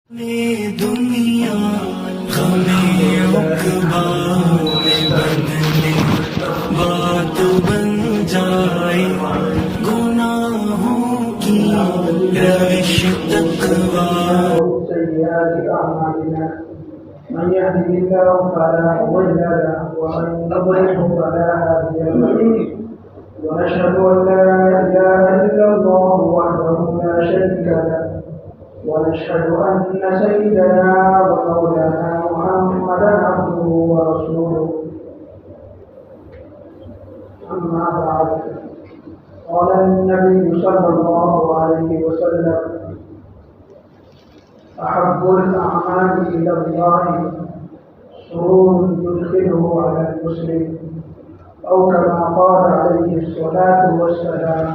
دنیا ہمیں عقبا میں بدلے بات بن جائے گناہوں کی روش تقویٰ سيئات أعمالنا من يهده الله فلا مضل له ومن يضلل فلا هادي له ونشهد أن لا إله إلا الله وحده لا شريك له ونشهد أن سيدنا ومولانا محمدا عبده ورسوله أما بعد قال النبي صلى الله عليه وسلم أحب الأعمال إلى الله سرور يدخله على المسلم أو كما قال عليه الصلاة والسلام.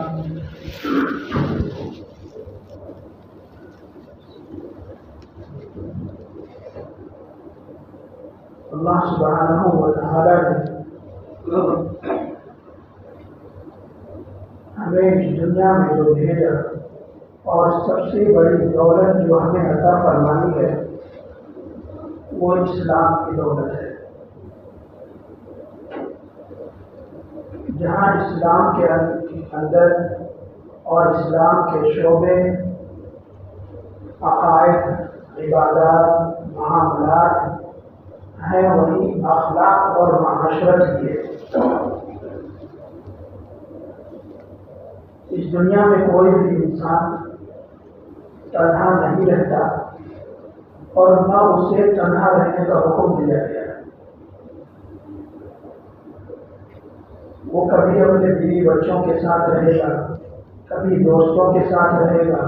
اللہ سبحانہ و تعالی نے ہمیں اس دنیا میں جو بھیجا اور سب سے بڑی دولت جو ہمیں عطا فرمانی ہے وہ اسلام کی دولت ہے. جہاں اسلام کے اندر اور اسلام کے شعبے عقائد، عبادات، معاملات ہیں، وہی اخلاق اور معاشرت بھی ہے. اس دنیا میں کوئی بھی انسان تنہا نہیں رہتا اور نہ اسے تنہا رہنے کا حکم دیا گیا. وہ کبھی اپنے بیوی بچوں کے ساتھ رہے گا، کبھی دوستوں کے ساتھ رہے گا،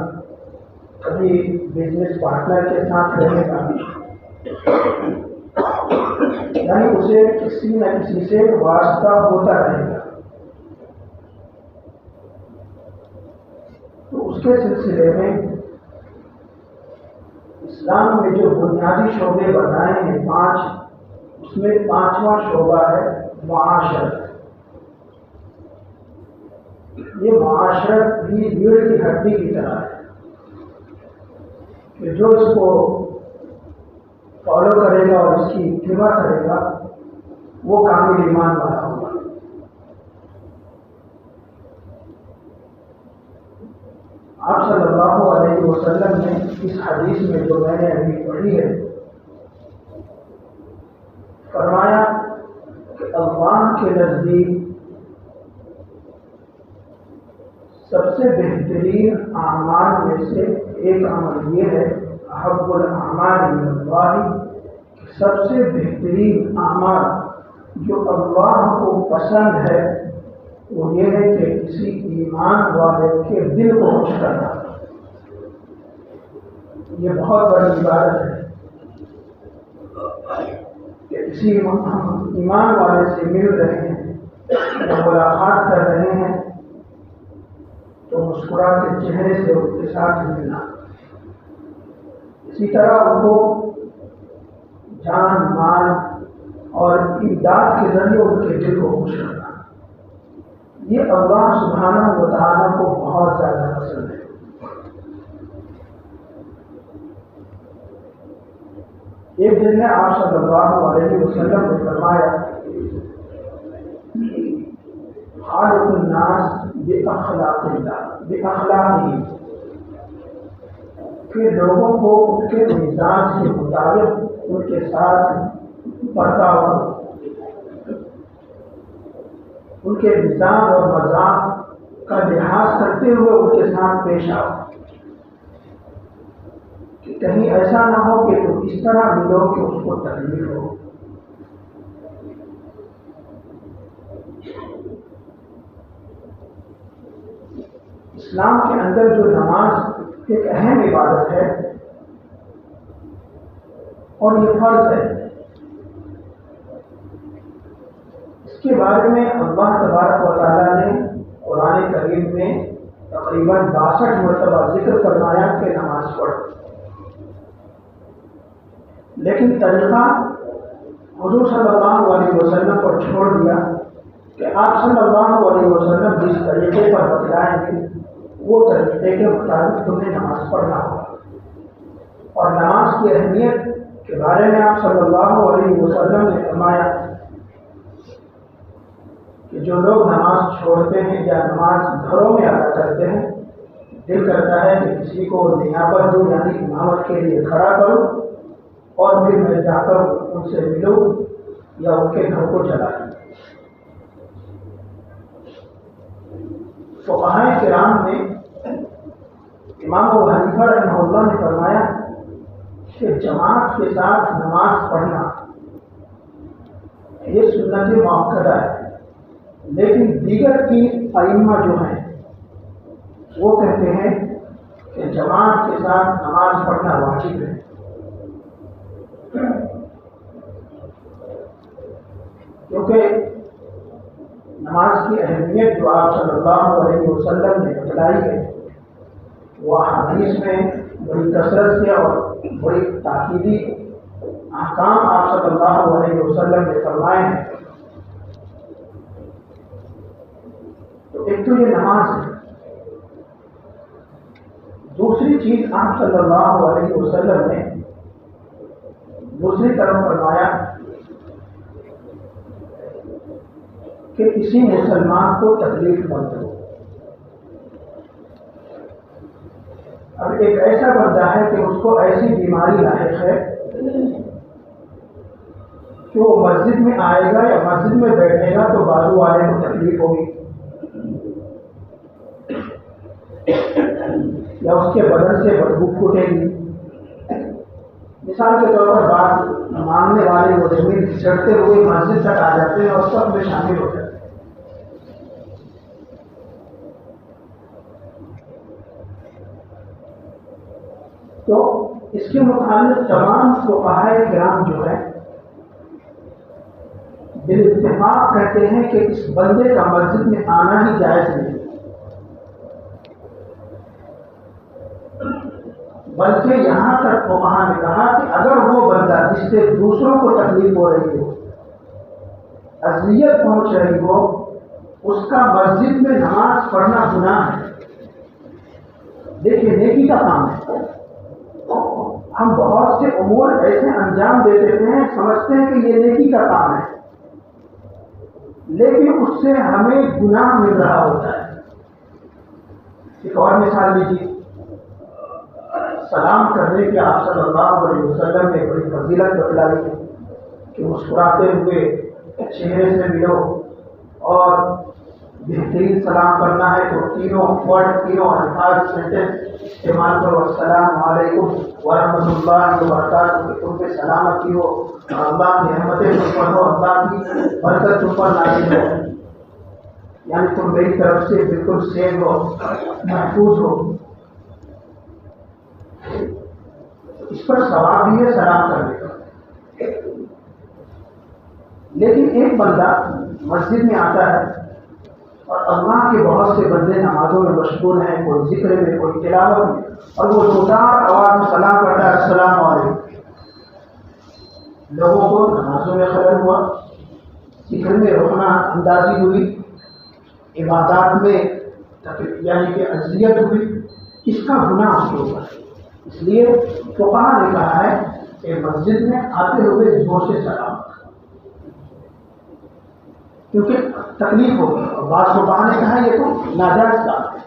کبھی بزنس پارٹنر کے ساتھ رہے گا، یعنی اسے کسی نہ کسی سے واسطہ ہوتا رہے گا. تو اس کے سلسلے میں اسلام میں جو بنیادی شعبے بنائے ہیں 5، اس میں 5واں شعبہ ہے معاشرت. یہ معاشرت بھی ریڑھ کی ہڈی کی طرح ہے کہ جو اس کو فالو کرے گا اور اس کی اتباع کرے گا وہ کامل ایمان والا ہوگا. آپ صلی اللہ علیہ وسلم نے اس حدیث میں جو میں نے ابھی پڑھی ہے فرمایا کہ اللہ کے نزدیک سب سے بہترین اعمال میں سے ایک عمل یہ ہے، احب الاعمال الی اللہ، کہ سب سے بہترین اعمال جو اللہ کو پسند ہے وہ یہ ہے کہ کسی ایمان والے کے دل کو خوش کرنا. یہ بہت بڑی عبادت ہے کہ کسی ایمان والے سے مل رہے ہیں یا ملاقات کر رہے ہیں تو مسکراتے چہرے سے ان کے ساتھ ملنا. اسی طرح ان کو جان مال اور امداد کے ذریعے ان کے دل کو خوش کرنا. یہ اللہ سبحانہ و تعالیٰ کو بہت زیادہ پسند ہے. ایک دن میں آپ صلی اللہ علیہ وسلم نے فرمایا خالق الناس باخلاق اللہ، باخلاقہ، کہ لوگوں کو ان کے مزاج کے مطابق ان کے ساتھ برتاؤ کرو، ان کے مزاج اور مذاق کا لحاظ کرتے ہوئے ان کے ساتھ پیش آؤ، کہ کہیں ایسا نہ ہو کہ تم اس طرح ملو کہ اس کو تکلیف ہو. اسلام کے اندر جو نماز ایک اہم عبادت ہے اور یہ فرض ہے، اس کے بارے میں اللہ تبارک و تعالیٰ نے قرآن کریم میں تقریباً 62 مرتبہ ذکر فرمایا کہ نماز پڑھو، لیکن طریقہ حضور صلی اللہ علیہ وسلم پر چھوڑ دیا کہ آپ صلی اللہ علیہ وسلم جس طریقے پر بتلائیں گے وہ طریقے کے مطابق تمہیں نماز پڑھنا ہوگا. اور نماز کی اہمیت کے بارے میں آپ صلی اللہ علیہ وسلم نے فرمایا کہ جو لوگ نماز چھوڑتے ہیں یا نماز گھروں میں ادا کرتے ہیں، دل کرتا ہے کہ کسی کو نیابت دوں، یعنی امامت کے لیے کھڑا کروں اور پھر میں جا کر ان سے ملوں یا ان کے گھر کو جلاؤں۔ فقہائے کرام نے امام ابو حنیفہ رحمہ اللہ نے فرمایا کہ جماعت کے ساتھ نماز پڑھنا یہ سنت مؤکدہ ہے، لیکن دیگر تین ائمہ جو ہیں وہ کہتے ہیں کہ جماعت کے ساتھ نماز پڑھنا واجب ہے۔ کیونکہ نماز کی اہمیت جو آپ صلی اللہ علیہ وسلم نے بتلائی ہے وہ حدیث میں بڑی کثرت سے اور بڑی تاکیدی احکام آپ صلی اللہ علیہ وسلم نے فرمائے ہیں۔ تو ایک تو یہ نماز ہے، دوسری چیز آپ صلی اللہ علیہ وسلم نے دوسری طرف فرمایا کہ کسی مسلمان کو تکلیف مت دو۔ اب ایک ایسا بندہ ہے کہ اس کو ایسی بیماری لاحق ہے کہ وہ مسجد میں آئے گا یا مسجد میں بیٹھے گا تو بازو والے کو تکلیف ہوگی، یا اس کے بدن سے بدبو پھوٹے گی۔ مثال کے طور پر بات مانگنے والے وہ زمین چڑھتے ہوئے مسجد تک آ جاتے ہیں اور سب میں شامل ہو جاتے ہیں۔ تو اس کے متعلق تمام فقہائے کرام جو ہے بالاتفاق کہتے ہیں کہ اس بندے کا مسجد میں آنا ہی جائز نہیں، بلکہ یہاں تک فقہاء نے کہا کہ اگر وہ بندہ جس سے دوسروں کو تکلیف ہو رہی ہو، اذیت پہنچ رہی ہو، اس کا مسجد میں نماز پڑھنا گناہ ہے۔ دیکھیے نیکی کا کام ہے، ہم بہت سے امور ایسے انجام دے دیتے ہیں، سمجھتے ہیں کہ یہ نیکی کا کام ہے، لیکن اس سے ہمیں گناہ مل رہا ہوتا ہے۔ ایک اور مثال لیجیے، سلام کرنے کے آپ صلی اللہ علیہ وسلم نے بڑی فضیلت بتلائی ہے کہ مسکراتے ہوئے چہرے سے ملو، اور بہترین سلام کرنا ہے تو تینوں الفاظ سینٹنس استعمال کرو، السلام علیکم ورحمۃ اللہ وبرکاتہ، کہ تم پہ سلامتی ہو، اللہ کی رحمتیں تم پر ہو، اللہ کی برکت تم پر نازل ہو، یعنی تم میری طرف سے بالکل سیف ہو، محفوظ ہو۔ اس پر ثواب بھی ہے سلام کرنے کا۔ لیکن ایک بندہ مسجد میں آتا ہے اور اللہ کے بہت سے بندے نمازوں میں مشغول ہیں، کوئی ذکر میں، کوئی تلاوت میں، اور وہ زوردار آواز میں سلام کرتا ہے، السلام علیکم۔ لوگوں کو نمازوں میں خلل ہوا، ذکر میں رکنا اندازی ہوئی، عبادات میں یعنی کہ اذیت ہوئی، اس کا گناہ اس کے اوپر ہے۔ اس لیے فقہاء نے کہا ہے کہ مسجد میں آتے ہوئے زور سے سلام، کیونکہ تکلیف ہوگی، اور بعض فقہاء نے کہا یہ تو ناجائز کام ہے۔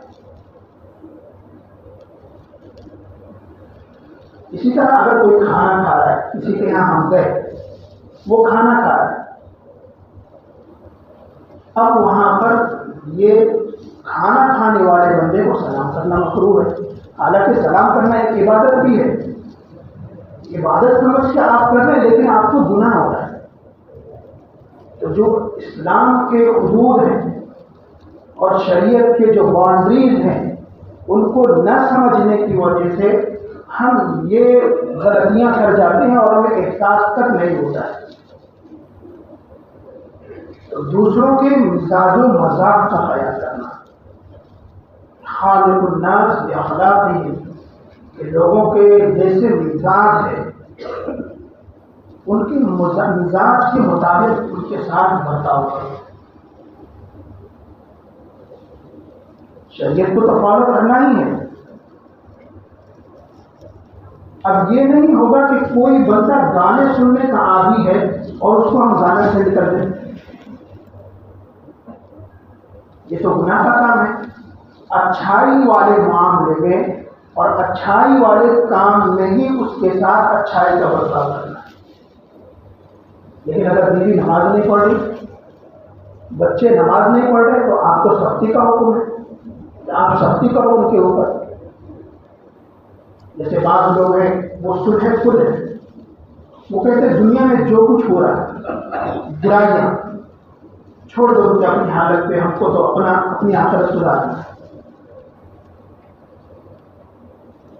اسی طرح اگر کوئی کھانا کھا رہا ہے، کسی کے یہاں ہم گئے، وہ کھانا کھا رہا ہے، اب وہاں پر یہ کھانا کھانے والے بندے کو سلام کرنا مکروہ ہے، حالانکہ سلام کرنا ایک عبادت بھی ہے، عبادت سمجھ کے آپ کر رہے ہیں، لیکن آپ کو گناہ ہو رہا ہے۔ تو جو اسلام کے حدود ہیں اور شریعت کے جو باؤنڈریز ہیں، ان کو نہ سمجھنے کی وجہ سے ہم یہ غلطیاں کر جاتے ہیں اور ہمیں احساس تک نہیں ہوتا ہے۔ تو دوسروں کے مزاج و مذاق کا خیال کرنا، خالق الناس باخلاقہم، کہ لوگوں کے جیسے مزاج ہے ان کے مزاج کے مطابق ان کے ساتھ برتاؤ کرو۔ شریعت کو تو فالو کرنا ہی ہے، اب یہ نہیں ہوگا کہ کوئی بندہ گانے سننے کا عادی ہے اور اس کو ہم گانا سینڈ کر دیں، یہ تو گناہ کا کام ہے۔ اچھائی والے معاملے میں اور اچھائی والے کام میں ہی اس کے ساتھ اچھائی کا برتاؤ کرنا ہے۔ لیکن اگر بیوی نماز نہیں پڑھ رہی، بچے نماز نہیں پڑھ رہے، تو آپ کو سختی کا حکم ہے کہ آپ سختی کرو ان کے اوپر۔ جیسے بعض لوگ ہیں وہ سلح کل ہیں، وہ کہتے ہیں دنیا میں جو کچھ ہو رہا ہے برائیاں چھوڑ دو ان کی اپنی حالت پہ، ہم کو تو اپنی آخرت سدھارنا ہے۔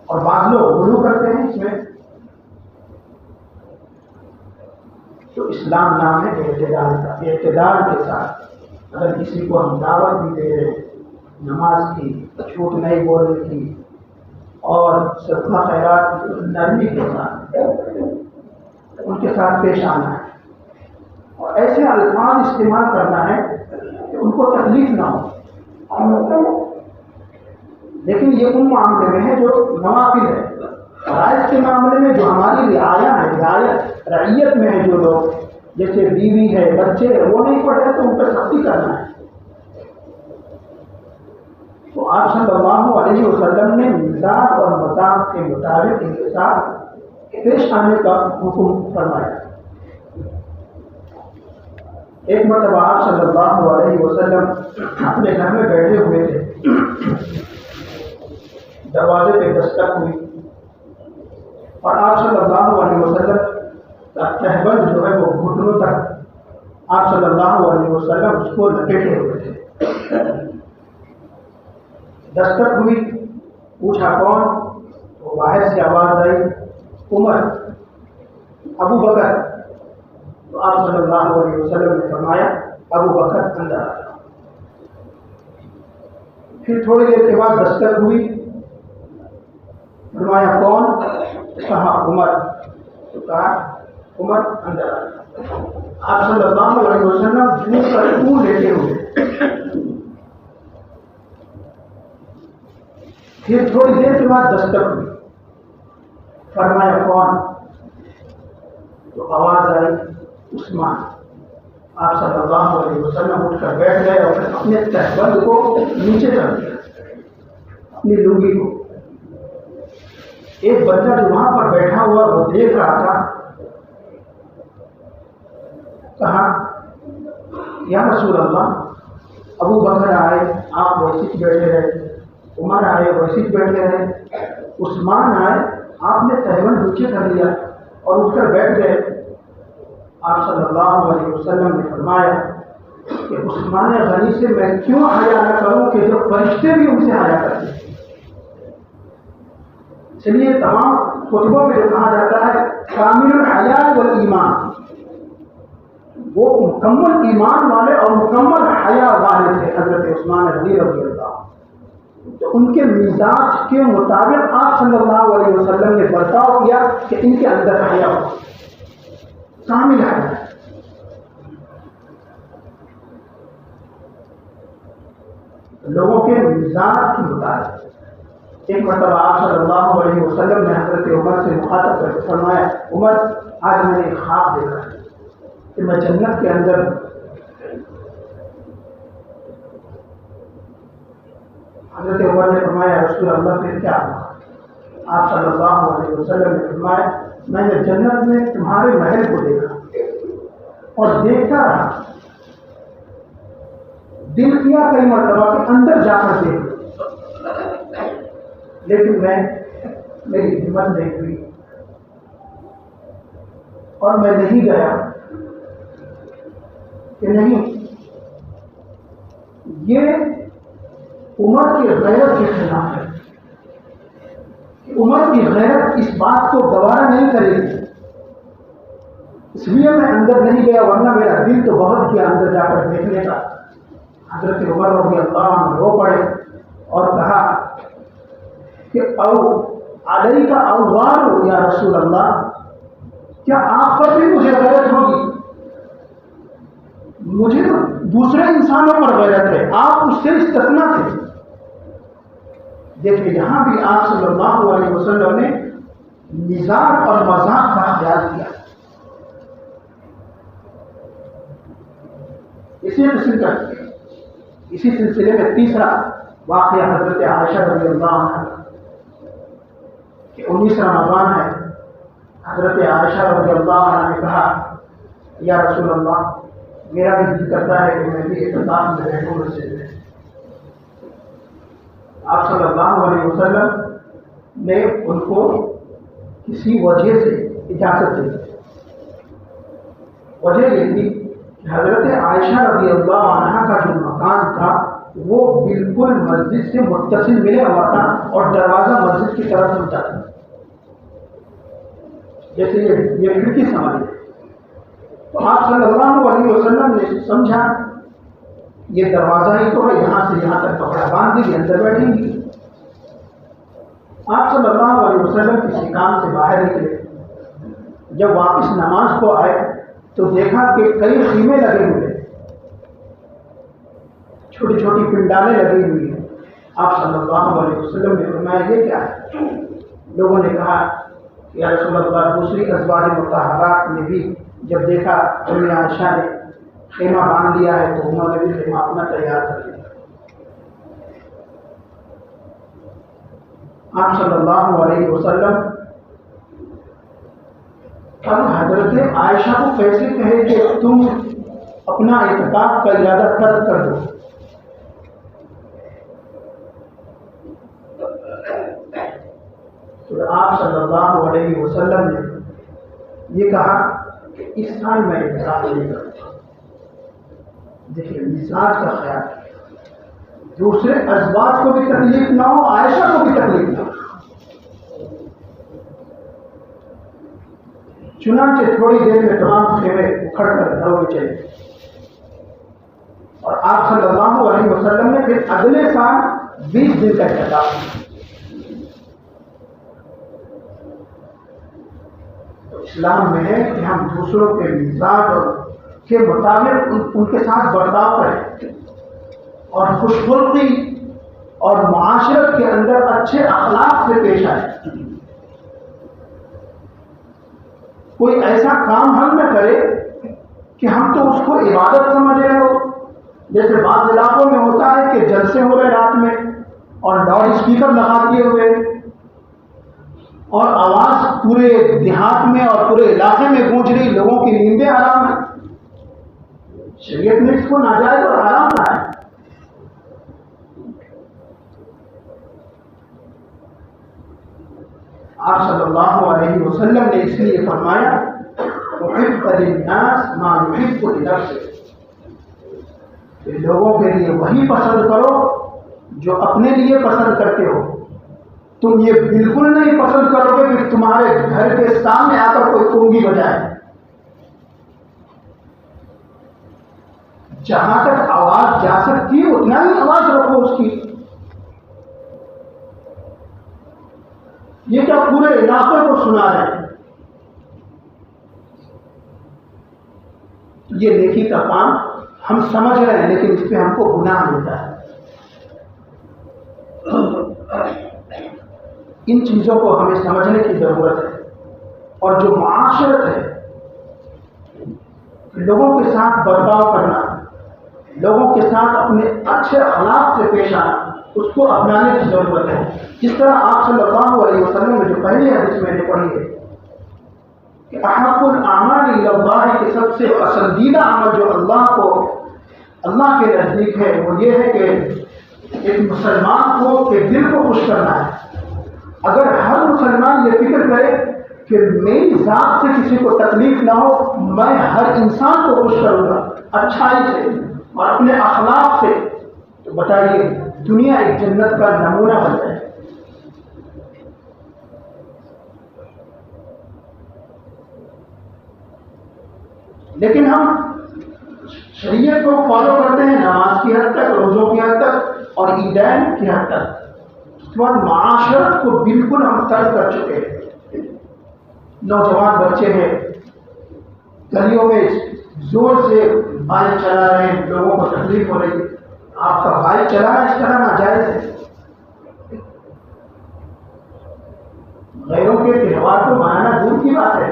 اور بعض لوگ غلو کرتے ہیں اس میں۔ تو اسلام نام ہے اعتدال کا، اعتدال کے ساتھ اگر کسی کو ہم دعوت بھی دے رہے ہیں نماز کی، جھوٹ نہیں بولنے کی اور صدقہ خیرات کی، نرمی کے ساتھ ان کے ساتھ پیش آنا ہے اور ایسے الفاظ استعمال کرنا ہے کہ ان کو تکلیف نہ ہو۔ لیکن یہ ان معاملے میں ہے جو نوافل ہے، فرائض کے معاملے میں جو ہماری رعایا ہے، رعیت میں ہے، جو لوگ جیسے بیوی ہے، بچے ہے، وہ نہیں پڑھے تو ان پر سختی کرنا ہے۔ تو آپ صلی اللہ علیہ وسلم نے مزاج اور مذاق کے مطابق ان کے ساتھ پیش آنے کا حکم فرمایا۔ ایک مرتبہ آپ صلی اللہ علیہ وسلم اپنے گھر میں بیٹھے ہوئے تھے، دروازے پہ دستک ہوئی اور آپ صلی اللہ علیہ وسلم کا تہبند جو ہے وہ گھٹنوں تک آپ صلی اللہ علیہ وسلم اس کو لپیٹے ہوئے تھے۔ دستک ہوئی، پوچھا کون؟ تو باہر سے آواز آئی عمر، ابو بکر۔ تو آپ صلی اللہ علیہ وسلم نے فرمایا ابو بکر اندر آ جاؤ۔ پھر تھوڑی دیر کے بعد دستک ہوئی، فرمایا کون؟ کہا عمر۔ تو کہا عمر اندر آ جاؤ۔ آپ صلی اللہ علیہ وسلم جھوٹ کا خون لیتے ہوئے پھر تھوڑی دیر کے بعد دستک ہوئی، فرمایا کون؟ تو آواز آئی عثمان۔ آپ صلی اللہ علیہ وسلم اٹھ کر بیٹھ گئے اور اپنے تہبند کو نیچے کر دیا، اپنی لنگی کو۔ ایک بچہ جو وہاں پر بیٹھا ہوا وہ دیکھ رہا تھا، کہا یا رسول اللہ، ابو بکر آئے آپ ویسے ہی بیٹھے رہے، عمر آئے ویسے ہی بیٹھے رہے، عثمان آئے آپ نے تہبند نیچے کر لیا اور اٹھ کر بیٹھ گئے۔ آپ صلی اللہ علیہ وسلم نے فرمایا کہ عثمان غنی سے میں کیوں حیا نہ کروں کہ جو فرشتے بھی ان سے حیا کرتے ہیں۔ اس لیے تمام خطبوں میں جو کہا جاتا ہے کامل الحیاء والایمان، وہ مکمل ایمان والے اور مکمل حیا والے تھے حضرت عثمان غنی رضی اللہ۔ تو ان کے مزاج کے مطابق آپ صلی اللہ علیہ وسلم نے برتاؤ کیا کہ ان کے اندر حیا ہو، کامل حیا۔ لوگوں کے مزاج کے مطابق ایک مرتبہ آپ صلی اللہ علیہ وسلم نے حضرت عمر سے مخاطب کر کے فرمایا عمر، آج میں نے ایک خواب دیکھا کہ میں جنت کے اندر ہوں۔ حضرت عمر نے فرمایا رسول اللہ پھر کیا ہوا؟ آپ صلی اللہ علیہ وسلم نے فرمایا میں نے جنت میں تمہارے محل کو دیکھا اور دیکھتا رہا، دل کیا کئی مرتبہ کے اندر جا کر دیکھ، لیکن میری ہمت نہیں ہوئی اور میں نہیں گیا کہ نہیں یہ عمر کی غیرت کے خلاف ہے، کہ عمر کی غیرت اس بات کو گوارا نہیں کرے گی، اس لیے میں اندر نہیں گیا، ورنہ میرا دل تو بہت کیا اندر جا کر دیکھنے کا۔ حضرت عمر رضی اللہ عنہ رو پڑے اور کہا کہ او علیہ کا اوغار یا رسول اللہ، کیا آپ پر بھی مجھے غیرت ہوگی؟ مجھے تو دوسرے انسانوں پر غیرت ہے، آپ اس سے استثنا تھے۔ دیکھیں یہاں بھی آپ صلی اللہ علیہ وسلم نے مزاح اور مذاق کا خیال کیا. اسی سلسلے میں تیسرا واقعہ حضرت عائشہ رضی اللہ عنہ کہ 19 رمضان ہے. حضرت عائشہ رضی اللہ عنہ نے کہا یا رسول اللہ میرا بھی دل کرتا ہے کہ میں بھی اعتکاف میں بیٹھوں مسجد میں. آپ صلی اللہ علیہ وسلم نے ان کو کسی وجہ سے اجازت دی. وجہ یہ تھی کہ حضرت عائشہ رضی اللہ عنہ کا جو مکان تھا وہ بالکل مسجد سے متصل ملا ہوا تھا اور دروازہ مسجد کی طرف ہوتا تھا. جیسے یہ کھڑکی سمجھ. تو آپ صلی اللہ علیہ وسلم نے سمجھا یہ دروازہ ہی تو ہے، یہاں سے یہاں تک کپڑا باندھ دیں گے، اندر بیٹھیں گے. آپ صلی اللہ علیہ وسلم کسی کام سے باہر نکلے. جب واپس نماز کو آئے تو دیکھا کہ کئی خیمے لگے ہوئے، چھوٹی چھوٹی پنڈالیں لگی ہوئی ہیں. آپ صلی اللہ علیہ وسلم نے فرمایا یہ کیا ہے؟ لوگوں نے کہا یا رسول اللہ دوسری ازواج مطہرات نے بھی جب دیکھا ام عائشہ نے خیمہ باندھ دیا ہے تو انہوں نے بھی خیمہ اپنا تیار کر لیا. آپ صلی اللہ علیہ وسلم اب حضرت عائشہ کو کیسے کہے کہ تم اپنا اعتکاف کا ارادہ ترک کر دو. تو آپ صلی اللہ علیہ وسلم نے یہ کہا کہ اس سال میں اعتکاف نہیں کرتا. دیکھیے مزاج کا خیال، دوسرے ازواج کو بھی تکلیف نہ ہو، عائشہ کو بھی تکلیف نہ ہو. چنانچہ تھوڑی دیر میں تمام خیمے اکھڑ کر گھروں میں چلے اور آپ صلی اللہ علیہ وسلم نے پھر اگلے سال 20 دن کا اعتکاف کیا. اسلام میں ہے کہ ہم دوسروں کے مزاج کے مطابق ان کے ساتھ برتاؤ کریں اور خوش خلقی اور معاشرت کے اندر اچھے اخلاق سے پیش آئیں. کوئی ایسا کام ہم نہ کرے کہ ہم تو اس کو عبادت سمجھ رہے ہو. جیسے بعض علاقوں میں ہوتا ہے کہ جلسے ہو رہے رات میں اور لاؤڈ اسپیکر لگا دیے ہوئے اور آواز پورے دیہات میں اور پورے علاقے میں گونج رہی، لوگوں کی نیندیں حرام ہیں. شریعت میں اس کو ناجائز اور حرام نہ ہے. آپ صلی اللہ علیہ وسلم نے اس لیے فرمایا احب للناس ما يحب لنفسه، کہ لوگوں کے لیے وہی پسند کرو جو اپنے لیے پسند کرتے ہو. تم یہ بالکل نہیں پسند کرو گے کہ تمہارے گھر کے سامنے آ کر کوئی کنگھی بجائے. جہاں تک آواز جا سکتی ہے اتنا ہی آواز رکھو اس کی. یہ کیا پورے علاقے کو سنا رہے ہیں؟ یہ نیکی کا کام ہم سمجھ رہے ہیں لیکن اس پہ ہم کو گناہ ملتا ہے. ان چیزوں کو ہمیں سمجھنے کی ضرورت ہے. اور جو معاشرت ہے، لوگوں کے ساتھ برتاؤ کرنا، لوگوں کے ساتھ اپنے اچھے اخلاق سے پیش آنا، اس کو اپنانے کی ضرورت ہے. جس طرح آپ صلی اللہ علیہ وسلم نے جو پہلی حدیث میں نے پڑھی ہے کہ احب الاعمال الی اللہ، کہ سب سے پسندیدہ عمل جو اللہ کے نزدیک ہے وہ یہ ہے کہ ایک مسلمان کو کے دل کو خوش کرنا ہے. اگر ہر مسلمان یہ فکر کرے کہ میری ذات سے کسی کو تکلیف نہ ہو، میں ہر انسان کو خوش کروں گا اچھائی سے اور اپنے اخلاق سے، تو بتائیے دنیا ایک جنت کا نمونہ بن جائے. لیکن ہم شریعت کو فالو کرتے ہیں نماز کی حد تک، روزوں کی حد تک اور عیدین کی حد تک. اس کے بعد معاشرت کو بالکل ہم ترک کر چکے ہیں. نوجوان بچے ہیں گلیوں میں زور سے بائک چلا رہے ہیں، لوگوں کو تکلیف ہو رہی ہے. آپ کا بائک چلانا اس طرح ناجائز ہے. غیروں کے تہوار کو منانا دور کی بات ہے،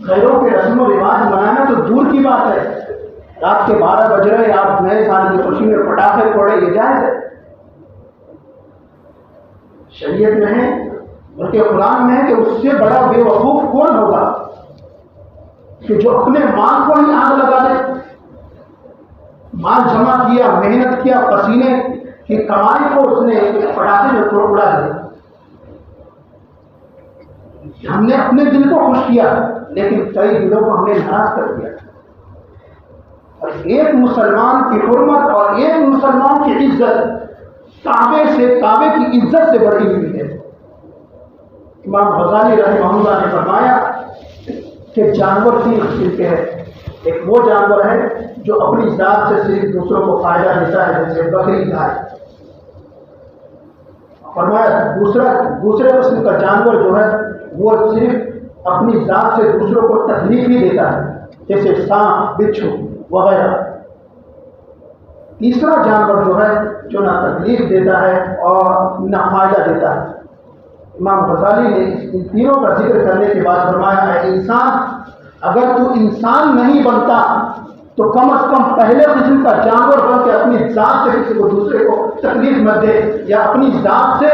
غیروں کے رسم و رواج منانا تو دور کی بات ہے۔ رات کے 12 بج رہے آپ نئے سال کی خوشی میں پٹاخے پھوڑے، یہ جائز ہے؟ شریعت میں ہے، بلکہ قرآن میں ہے کہ اس سے بڑا بے وقوف کون ہوگا کہ جو اپنے مال کو ہی آگ لگا دے۔ مال جمع کیا، محنت کیا، پسینے کی کمائی کو اس نے پٹاخے میں اڑا دیا۔ ہم نے اپنے دل کو خوش کیا، لیکن کئی دلوں کو ہم نے ناراض کر دیا۔ اور ایک مسلمان کی حرمت اور ایک مسلمان کی عزت کعبے کی عزت سے بڑی ہوئی ہے۔ امام غزالی رحمہ اللہ نے فرمایا کہ جانور 3 قسم کے ہیں۔ ایک وہ جانور ہے جو اپنی ذات سے صرف دوسروں کو فائدہ دیتا ہے، جیسے بکری گائے۔ فرمایا دوسرے قسم کا جانور جو ہے وہ صرف اپنی ذات سے دوسروں کو تکلیف ہی دیتا ہے، جیسے سانپ، بچھو وغیرہ۔ تیسرا جانور جو ہے جو نہ تکلیف دیتا ہے اور نہ فائدہ دیتا ہے۔ امام غزالی نے ان تینوں کا ذکر کرنے کے بعد فرمایا ہے انسان، اگر تو انسان نہیں بنتا تو کم از کم پہلے قسم کا جانور بن کے اپنی ذات سے کسی کو دوسرے کو تکلیف مت دے، یا اپنی ذات سے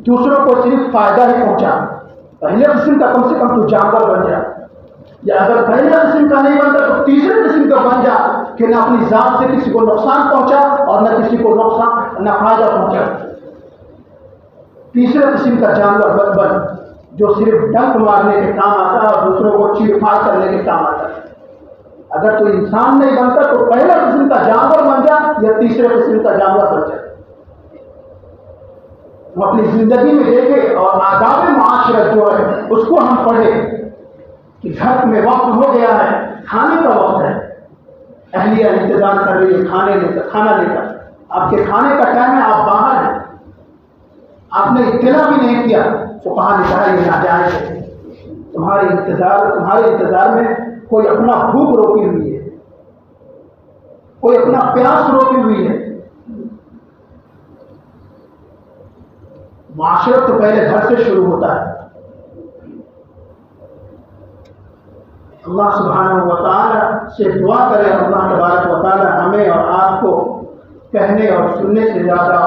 دوسروں کو صرف فائدہ ہی پہنچا۔ پہلے قسم کا کم سے کم تو جانور بن جا، یا اگر پہلے قسم کا نہیں بنتا تو تیسرے قسم کا بن جا کہ نہ اپنی ذات سے کسی کو نقصان پہنچا اور نہ کسی کو نہ فائدہ پہنچا۔ تیسرے قسم کا جانور بن جو صرف ڈنک مارنے کے کام آتا ہے اور دوسروں کو چیڑ پھاڑ کرنے کے کام آتا ہے۔ اگر تو انسان نہیں بنتا تو پہلا قسم کا جانور بن جا یا تیسرے قسم کا جانور بن جا۔ ہم اپنی زندگی میں دیکھیں اور آداب معاشرت جو ہے اس کو ہم پڑھیں کہ گھر میں وقت ہو گیا ہے، کھانے کا وقت ہے، اہلیہ انتظار کر رہی ہے کھانا لے کر، آپ کے کھانے کا ٹائم ہے، آپ باہر ہیں، آپ نے اطلاع بھی نہیں کیا تو کہاں لکھا ہے یہ ناجائز ہے۔ تمہارے انتظار میں کوئی اپنا بھوک روکی ہوئی ہے، کوئی اپنا پیاس روکی ہوئی ہے۔ معاشرت تو پہلے گھر سے شروع ہوتا ہے۔ اللہ سبحانہ و تعالی سے دعا کرے اللہ تبارک و تعالی ہمیں اور آپ کو کہنے اور سننے سے زیادہ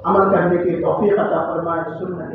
عمل کرنے کی توفیق عطا فرمائے۔ سننے